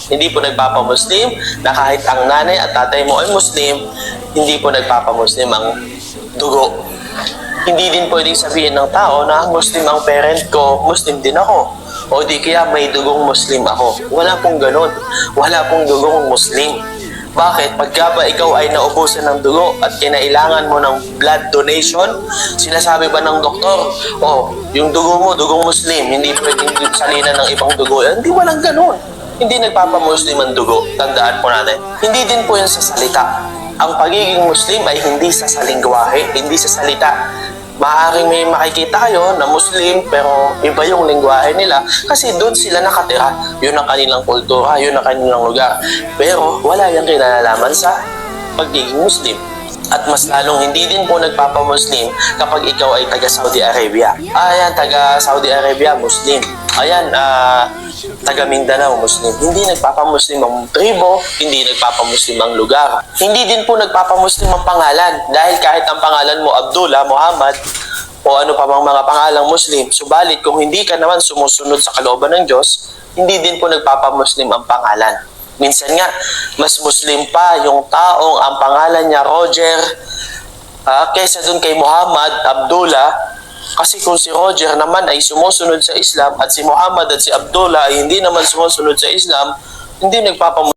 Hindi po nagpapamuslim na kahit ang nanay at tatay mo ay Muslim, hindi po nagpapamuslim ang dugo. Hindi din pwedeng sabihin ng tao na Muslim ang parent ko, Muslim din ako. O di kaya may dugong Muslim ako. Wala pong ganun. Wala pong dugong Muslim. Bakit? Pagka ba ikaw ay naubusan ng dugo at kinailangan mo ng blood donation, sinasabi ba ng doktor, yung dugo mo, dugong Muslim, hindi pwedeng salina ng ibang dugo. Hindi, walang ganun. Hindi nagpapamuslim ang dugo. Tandaan po natin. Hindi din po yan sa salita. Ang pagiging Muslim ay hindi sa salingwahe, hindi sa salita. Maaaring may makikita kayo na Muslim pero iba yung lingwahe nila kasi doon sila nakatira. Yun ang kanilang kultura, yun ang kanilang lugar. Pero wala yung kinalalaman sa pagiging Muslim. At mas lalong hindi din po nagpapamuslim kapag ikaw ay taga Saudi Arabia. Ayan, taga Saudi Arabia, Muslim. Ayan, taga Mindanao, Muslim. Hindi nagpapamuslim ang tribo, hindi nagpapamuslim ang lugar. Hindi din po nagpapamuslim ang pangalan. Dahil kahit ang pangalan mo Abdullah, Muhammad, o ano pa bang mga pangalang Muslim, subalit kung hindi ka naman sumusunod sa kalooban ng Diyos, hindi din po nagpapamuslim ang pangalan. Minsan nga, mas Muslim pa yung taong ang pangalan niya Roger, kaysa dun kay Muhammad, Abdullah. Kasi kung si Roger naman ay sumusunod sa Islam at si Muhammad at si Abdullah ay hindi naman sumusunod sa Islam, hindi nagpapamuslim.